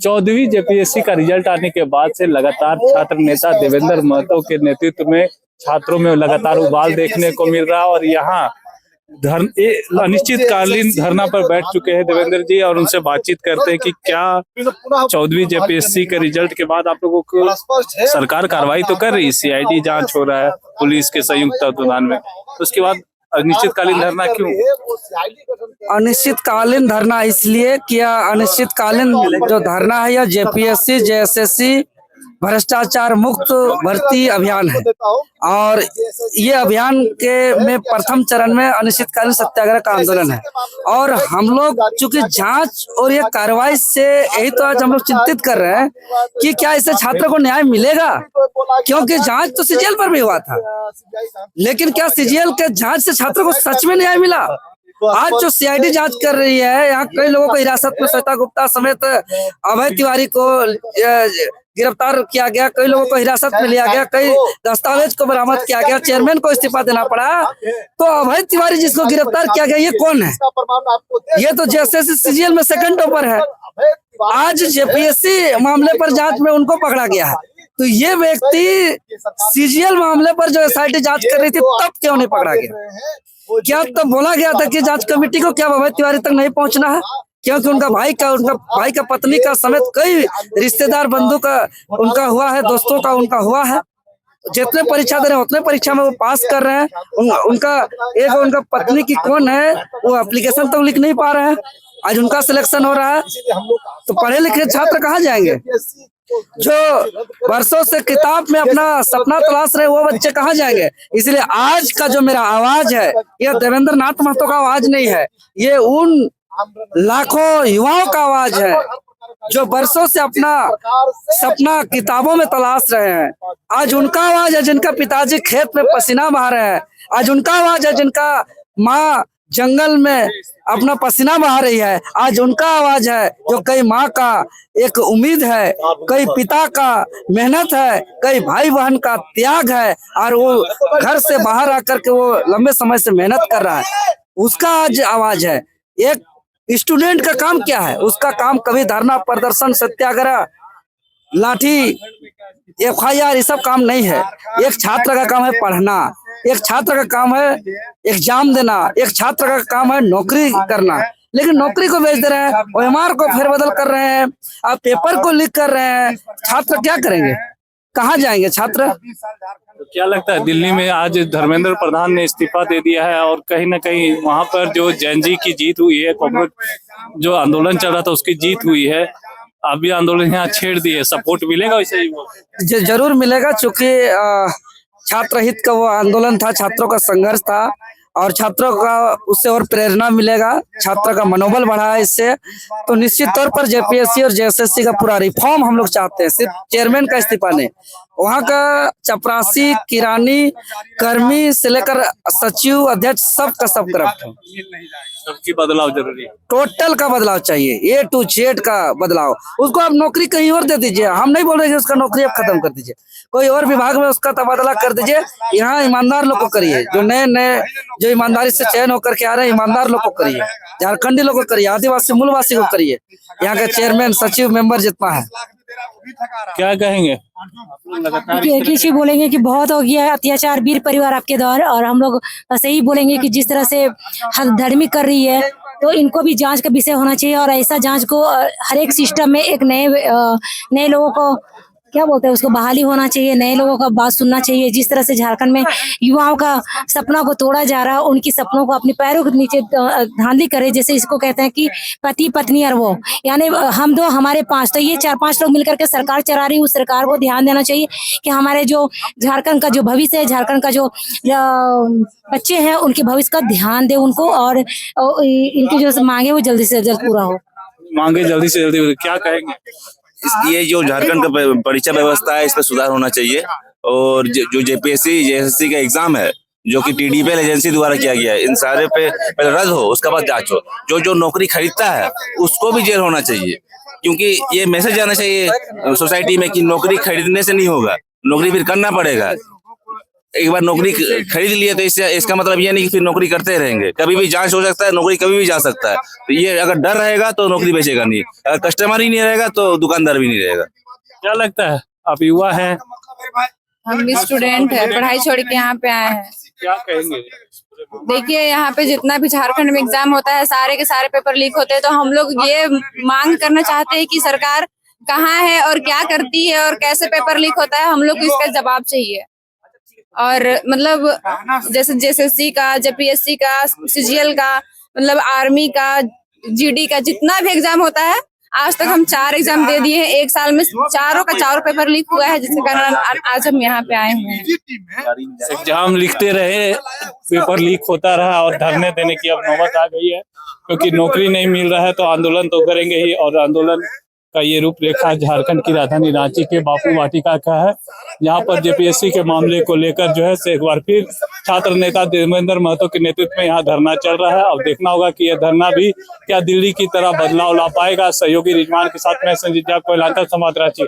14वीं JPSC का result आने के बाद से लगातार छात्र नेता देवेंद्र महतो के नेतृत्व में छात्रों में लगातार उबाल देखने को मिल रहा है और यहाँ अनिश्चितकालीन धरना पर बैठ चुके हैं देवेंद्र जी और उनसे बातचीत करते हैं कि क्या 14वीं जेपीएससी के रिजल्ट के बाद आप लोगों को सरकार कार्रवाई तो कर रही है, सीआईडी जांच हो रहा है पुलिस के संयुक्त तत्वाधान में, तो उसके बाद अनिश्चितकालीन धरना क्यों? अनिश्चितकालीन धरना इसलिए किया, अनिश्चितकालीन जो धरना है यह जेपीएससी जेएसएससी भ्रष्टाचार मुक्त भर्ती अभियान है और ये अभियान के में प्रथम चरण में अनिश्चितकालीन सत्याग्रह का आंदोलन है और हम लोग चूंकि जांच और ये कार्रवाई से यही तो आज हम लोग चिंतित कर रहे हैं कि क्या इससे छात्र को न्याय मिलेगा, क्योंकि जांच तो सीजीएल पर भी हुआ था, लेकिन क्या सीजीएल के जांच से छात्र को सच में न्याय मिला? आज जो सीआईडी जांच कर रही है, यहाँ कई लोगों को हिरासत में श्वेता गुप्ता समेत अभय तिवारी को गिरफ्तार किया गया, कई लोगों को हिरासत में लिया गया, कई दस्तावेज को बरामद किया गया, चेयरमैन को इस्तीफा देना पड़ा। तो अभय तिवारी जिसको गिरफ्तार किया गया ये कौन है? ये तो जेएसएससी सीजीएल में सेकंड टॉपर है। आज जेपीएससी मामले पर जांच में उनको पकड़ा गया है, तो ये व्यक्ति सीजीएल मामले पर जो एसआईटी जांच कर रही थी तब क्यों नहीं पकड़ा गया? क्या तब बोला गया था कि जांच कमेटी को क्या अभय तिवारी तक नहीं पहुंचना है? क्योंकि उनका भाई का पत्नी का समेत कई रिश्तेदार बंधु का उनका हुआ है, दोस्तों का उनका हुआ है, जितने परीक्षा दे रहे हैं उतने परीक्षा में वो पास कर रहे हैं। उनका पत्नी की कौन है वो एप्लीकेशन तो लिख नहीं पा रहे हैं, आज उनका सिलेक्शन हो रहा है। तो पढ़े लिखे छात्र कहाँ जाएंगे? जो वर्षों से किताब में अपना सपना तलाश रहे वो बच्चे कहाँ जाएंगे? इसलिए आज का जो मेरा आवाज है यह देवेंद्र नाथ महतो का आवाज नहीं है, ये उन लाखों युवाओं का आवाज है जो वर्षों से अपना सपना किताबों में तलाश रहे हैं। आज उनका आवाज है जिनका पिताजी खेत में पसीना बहा रहे हैं, आज उनका आवाज है जिनका माँ जंगल में अपना पसीना बहा रही है, आज उनका आवाज है जो कई माँ का एक उम्मीद है, कई पिता का मेहनत है, कई भाई बहन का त्याग है और वो घर से बाहर आकर के वो लंबे समय से मेहनत कर रहा है, उसका आज आवाज है। एक स्टूडेंट का काम क्या है? उसका काम कभी धरना प्रदर्शन सत्याग्रह लाठी एफआईआर ये सब काम नहीं है। एक छात्र का काम है पढ़ना, एक छात्र का काम है एग्जाम देना, एक छात्र का काम है नौकरी करना, लेकिन नौकरी को बेच दे रहे हैं, ओएमआर को फेरबदल कर रहे हैं, आप पेपर को लीक कर रहे हैं। छात्र क्या करेंगे? कहाँ जाएंगे छात्र? तो क्या लगता है दिल्ली में आज धर्मेंद्र प्रधान ने इस्तीफा दे दिया है और कहीं ना कहीं वहां पर जो जैनजी की जीत हुई है, कांग्रेस जो आंदोलन चल रहा था उसकी जीत हुई है, अभी आंदोलन यहाँ छेड़ दिए, सपोर्ट मिलेगा वैसे ही? जरूर मिलेगा, चूंकि छात्र हित का वो आंदोलन था, छात्रों का संघर्ष था और छात्रों का उससे और प्रेरणा मिलेगा, छात्र का मनोबल बढ़ा है इससे। तो निश्चित तौर पर जेपीएससी और जेएसएससी का पूरा रिफॉर्म हम लोग चाहते हैं, सिर्फ चेयरमैन का इस्तीफा नहीं, वहाँ का चपरासी किरानी कर्मी से लेकर सचिव अध्यक्ष सब का सब करप्ट है। सबकी बदलाव जरूरी है, टोटल का बदलाव चाहिए, A to Z का बदलाव। उसको आप नौकरी कहीं और दे दीजिए, हम नहीं बोल रहे कि उसका नौकरी आप खत्म कर दीजिए, कोई और विभाग में उसका तबादला कर दीजिए। यहाँ ईमानदार लोग को करिए, जो नए जो ईमानदारी से चयन होकर के आ रहे हैं ईमानदार लोग को करिए, झारखंडी लोग को करिए, आदिवासी मूलवासी को करिए, यहाँ का चेयरमैन सचिव मेंबर जितना है। क्या कहेंगे? किसी बोलेंगे कि बहुत हो गया अत्याचार वीर परिवार आपके द्वारा, और हम लोग ऐसे ही बोलेंगे कि जिस तरह से धर्मी कर रही है तो इनको भी जांच का विषय होना चाहिए और ऐसा जांच को हर एक सिस्टम में एक नए लोगों को क्या बोलते हैं उसको बहाली होना चाहिए, नए लोगों का बात सुनना चाहिए। जिस तरह से झारखंड में युवाओं का सपना को तोड़ा जा रहा है, उनकी सपनों को अपने पैरों के नीचे धांधली करे, जैसे इसको कहते हैं कि पति पत्नी और वो, यानी हम दो हमारे पांच, तो ये 4-5 लोग मिलकर के सरकार चला रही है। उस सरकार को ध्यान देना चाहिए कि हमारे जो झारखंड का जो भविष्य है, झारखंड का जो बच्चे हैं उनके भविष्य का ध्यान दे उनको, और इनकी जो मांगे वो जल्दी से जल्द पूरा हो। मांगे जल्दी से जल्दी, क्या कहेंगे? ये जो झारखंड का परीक्षा व्यवस्था है इस पर सुधार होना चाहिए, और जो जेपीएससी जेएसएससी का एग्जाम है जो कि टीडीपीएल एजेंसी द्वारा किया गया है, इन सारे पे पहले रद्द हो, उसके बाद जांच हो। जो नौकरी खरीदता है उसको भी जेल होना चाहिए, क्योंकि ये मैसेज आना चाहिए सोसाइटी में कि नौकरी खरीदने से नहीं होगा, नौकरी फिर करना पड़ेगा। एक बार नौकरी खरीद लिए तो इसका मतलब ये नहीं कि फिर नौकरी करते रहेंगे। कभी भी जांच हो सकता है, नौकरी कभी भी जा सकता है। तो ये अगर डर रहेगा तो नौकरी बेचेगा नहीं, अगर कस्टमर ही नहीं रहेगा तो दुकानदार भी नहीं रहेगा। क्या लगता है, आप युवा हैं, हम भी स्टूडेंट है, पढ़ाई छोड़ के यहाँ पे आए हैं। क्या कहेंगे? देखिए यहाँ पे जितना भी झारखंड में एग्जाम होता है सारे के सारे पेपर लीक होते हैं, तो हम लोग ये मांग करना चाहते हैं कि सरकार कहाँ है और क्या करती है और कैसे पेपर लीक होता है, हम लोग को इसका जवाब चाहिए। और मतलब जैसे जेएसएससी का, जेपीएससी का, सीजीएल का, मतलब आर्मी का, जीडी का, जितना भी एग्जाम होता है, आज तक हम 4 एग्जाम दे दिए हैं। एक साल में चारों का चारों पेपर लीक हुआ है, जिसके कारण आज हम यहाँ पे आए हुए हैं। एग्जाम लिखते रहे, पेपर लीक होता रहा और धरने देने की अब नौबत आ गई है, क्योंकि नौकरी नहीं मिल रहा है तो आंदोलन तो करेंगे ही। और आंदोलन का ये रूपरेखा झारखंड की राजधानी रांची के बापू वाटिका का है, जहां पर जेपीएससी के मामले को लेकर जो है से एक बार फिर छात्र नेता देवेंद्र महतो के नेतृत्व में यहाँ धरना चल रहा है। अब देखना होगा कि यह धरना भी क्या दिल्ली की तरह बदलाव ला पाएगा। सहयोगी रिजवान के साथ मैं संजीत कोयलांकर, संवाद रांची।